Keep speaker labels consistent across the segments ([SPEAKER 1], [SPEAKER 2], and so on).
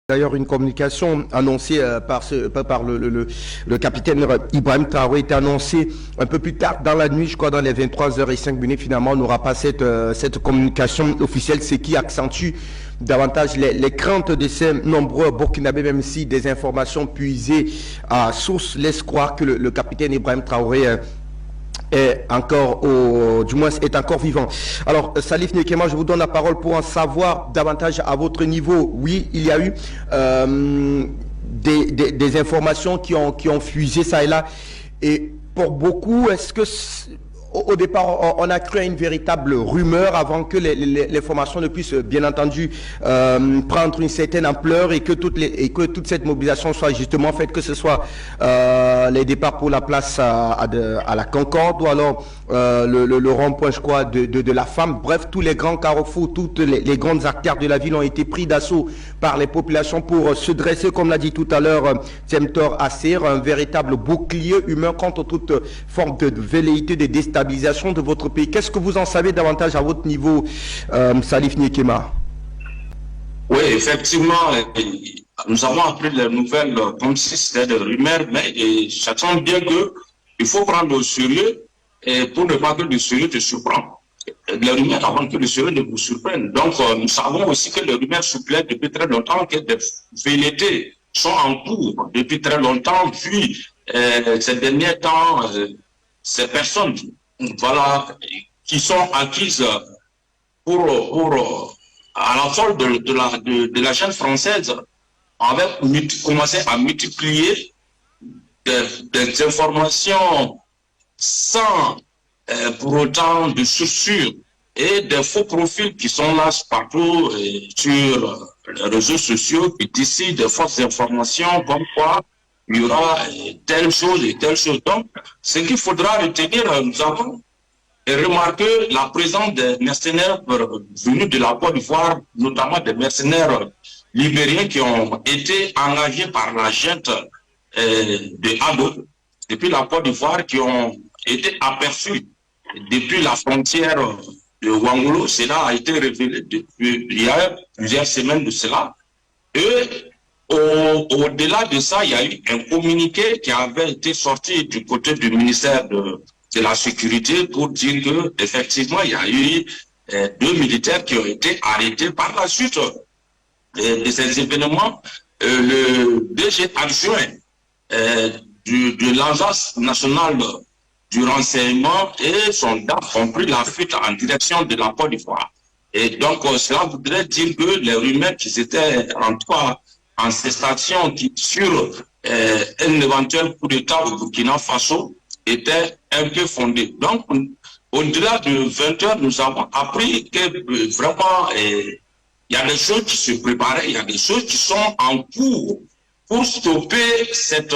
[SPEAKER 1] D'ailleurs, une communication annoncée par le capitaine Ibrahim Traoré était annoncée un peu plus tard dans la nuit, je crois dans les 23h05. Finalement, on n'aura pas cette communication officielle, ce qui accentue davantage les craintes de ces nombreux Burkinabés, même si des informations puisées à source laissent croire que le capitaine Ibrahim Traoré est encore, du moins est encore vivant. Alors, Salif Nekema, je vous donne la parole pour en savoir davantage à votre niveau. Oui, il y a eu des informations qui ont fusé ça et là. Et pour beaucoup, est-ce que au départ, on a cru à une véritable rumeur avant que les formations ne puissent, bien entendu, prendre une certaine ampleur et que toute cette mobilisation soit justement faite, que ce soit les départs pour la place à la Concorde ou alors le rond-point, je crois, de la Femme. Bref, tous les grands carrefours, toutes les grandes artères de la ville ont été pris d'assaut par les populations pour se dresser, comme l'a dit tout à l'heure Tiemtor Asser, un véritable bouclier humain contre toute forme de velléité de déstabilisation de votre pays. Qu'est-ce que vous en savez davantage à votre niveau, Salif Nekema?
[SPEAKER 2] Oui, effectivement, nous avons appris les nouvelles comme si c'était des rumeurs, mais j'attends bien qu'il faut prendre au sérieux et pour ne pas que le sérieux te surprenne. Les rumeurs avant que le sérieux ne vous surprenne. Donc, nous savons aussi que les rumeurs circulent depuis très longtemps, que des velléités sont en cours depuis très longtemps, vu ces derniers temps, ces personnes qui sont acquises à la folle de la chaîne française, avaient commencé à multiplier des informations sans pour autant de sourcils et des faux profils qui sont là partout sur les réseaux sociaux qui d'ici des fausses informations comme quoi il y aura telle chose et telle chose. Donc, ce qu'il faudra retenir, nous avons remarqué la présence des mercenaires venus de la Côte d'Ivoire, notamment des mercenaires libériens qui ont été engagés par la junte de Ado, depuis la Côte d'Ivoire, qui ont été aperçus depuis la frontière de Ouangolo. Cela a été révélé depuis il y a plusieurs semaines de cela. Et au-delà de ça, il y a eu un communiqué qui avait été sorti du côté du ministère de la Sécurité pour dire que effectivement il y a eu 2 militaires qui ont été arrêtés par la suite de ces événements. Le DG adjoint de l'Agence nationale du renseignement et son DAF ont pris la fuite en direction de la Côte d'Ivoire. Et donc, cela voudrait dire que les rumeurs qui étaient en tout cas en cessation sur un éventuel coup d'État au Burkina Faso étaient un peu fondées. Donc, au-delà de 20 heures, nous avons appris que vraiment, il y a des choses qui se préparaient, il y a des choses qui sont en cours pour stopper cette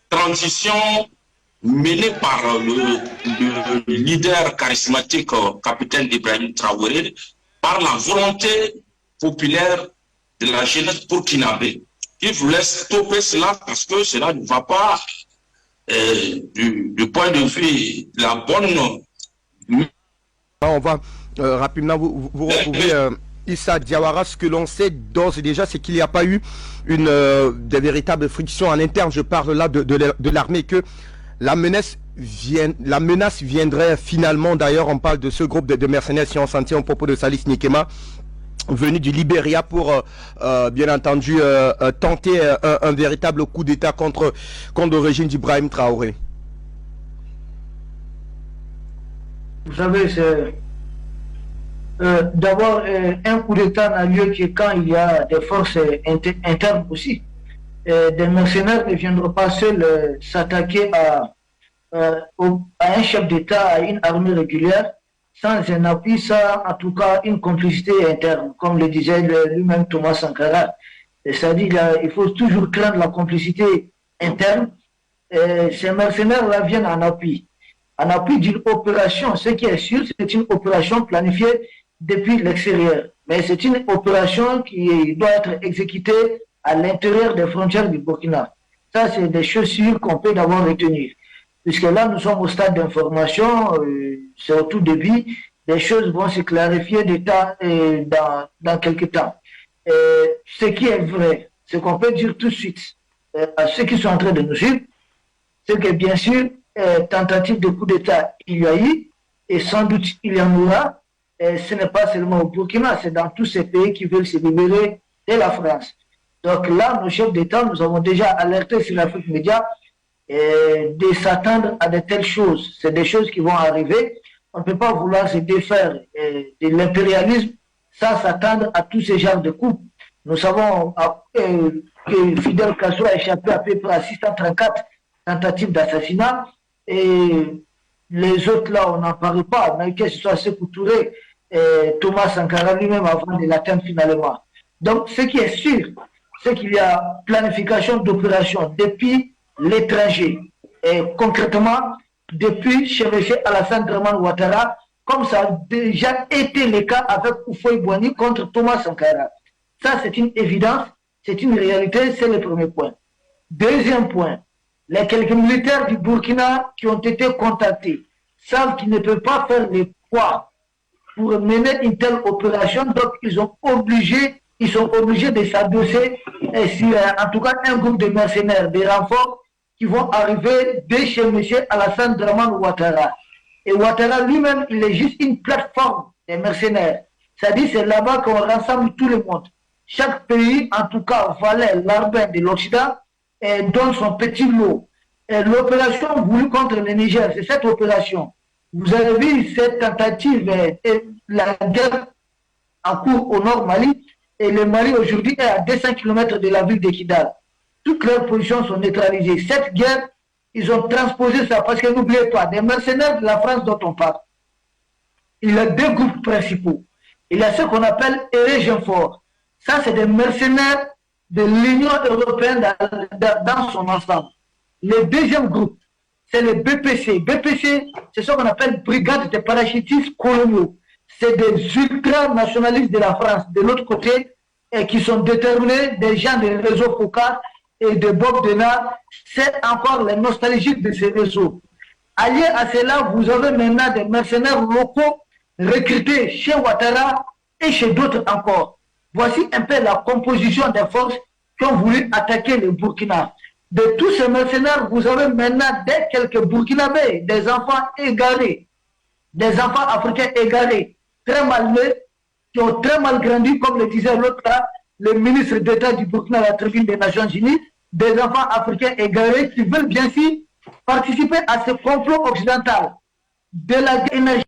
[SPEAKER 2] transition menée par le leader charismatique, capitaine Ibrahim Traoré, par la volonté populaire de la jeunesse burkinabé, qui voulait stopper cela parce que cela ne va pas du point de vue de la bonne...
[SPEAKER 1] On va rapidement vous retrouver... Issa Diawara, ce que l'on sait d'ores et déjà, c'est qu'il n'y a pas eu de véritable friction en interne. Je parle là de l'armée, que la menace viendrait finalement, d'ailleurs, on parle de ce groupe de mercenaires, si on s'en tient au propos de Salif Nekema, venu du Libéria pour, bien entendu, tenter un véritable coup d'État contre le régime d'Ibrahim Traoré.
[SPEAKER 3] Vous savez, c'est... D'abord, un coup d'État n'a lieu que quand il y a des forces internes aussi. Des mercenaires ne viendront pas seuls s'attaquer à un chef d'État, à une armée régulière, sans un appui, sans en tout cas une complicité interne, comme le disait lui-même Thomas Sankara. C'est-à-dire il faut toujours craindre la complicité interne. Ces mercenaires-là viennent en appui d'une opération. Ce qui est sûr, c'est une opération planifiée depuis l'extérieur. Mais c'est une opération qui doit être exécutée à l'intérieur des frontières du Burkina. Ça, c'est des choses sûres qu'on peut d'abord retenir. Puisque là, nous sommes au stade d'information, c'est au tout début, des choses vont se clarifier dans quelques temps. Ce qui est vrai, ce qu'on peut dire tout de suite à ceux qui sont en train de nous suivre, c'est que bien sûr, tentative de coup d'État, il y a eu, et sans doute il y en aura. Ce n'est pas seulement au Burkina, c'est dans tous ces pays qui veulent se libérer de la France. Donc là, nos chefs d'État, nous avons déjà alerté sur l'Afrique Média de s'attendre à de telles choses. C'est des choses qui vont arriver. On ne peut pas vouloir se défaire de l'impérialisme sans s'attendre à tous ces genres de coups. Nous savons que Fidel Castro a échappé à peu près à 634 tentatives d'assassinat et les autres là, on n'en parle pas, mais que ce soit Sékou Touré, Thomas Sankara lui-même avant de l'atteindre finalement. Donc ce qui est sûr, c'est qu'il y a planification d'opérations depuis l'étranger. Et concrètement, depuis chez M. Alassane Draman Ouattara, comme ça a déjà été le cas avec Houphouët-Boigny contre Thomas Sankara. Ça, c'est une évidence, c'est une réalité, c'est le premier point. Deuxième point, les quelques militaires du Burkina qui ont été contactés savent qu'ils ne peuvent pas faire le poids pour mener une telle opération, donc ils sont obligés de s'adosser sur, en tout cas, un groupe de mercenaires, des renforts qui vont arriver dès chez M. Alassane Draman Ouattara. Et Ouattara lui-même, il est juste une plateforme des mercenaires. C'est-à-dire c'est là-bas qu'on rassemble tout le monde. Chaque pays, en tout cas, Valais, l'Arbin de l'Occident, donne son petit lot. L'opération voulue contre le Niger, c'est cette opération. Vous avez vu cette tentative, la guerre en cours au nord Mali, et le Mali aujourd'hui est à 200 km de la ville de Kidal. Toutes leurs positions sont neutralisées. Cette guerre, ils ont transposé ça, parce que n'oubliez pas, des mercenaires de la France dont on parle, il y a deux groupes principaux. Il y a ce qu'on appelle Érégionfort. Ça, c'est des mercenaires de l'Union européenne dans son ensemble. Le deuxième groupe, c'est le BPC. BPC, c'est ce qu'on appelle Brigade des parachutistes coloniaux. C'est des ultra-nationalistes de la France, de l'autre côté, et qui sont déterminés, des gens des réseaux Foucault et de Bob Denard. C'est encore les nostalgiques de ces réseaux. Allié à cela, vous avez maintenant des mercenaires locaux recrutés chez Ouattara et chez d'autres encore. Voici un peu la composition des forces qui ont voulu attaquer le Burkina. De tous ces mercenaires, vous avez maintenant quelques Burkinabés, des enfants égarés, des enfants africains égarés, très mal nés, qui ont très mal grandi, comme le disait l'autre là, le ministre d'État du Burkina à la tribune des Nations Unies, des enfants africains égarés qui veulent bien sûr participer à ce complot occidental de la énergie.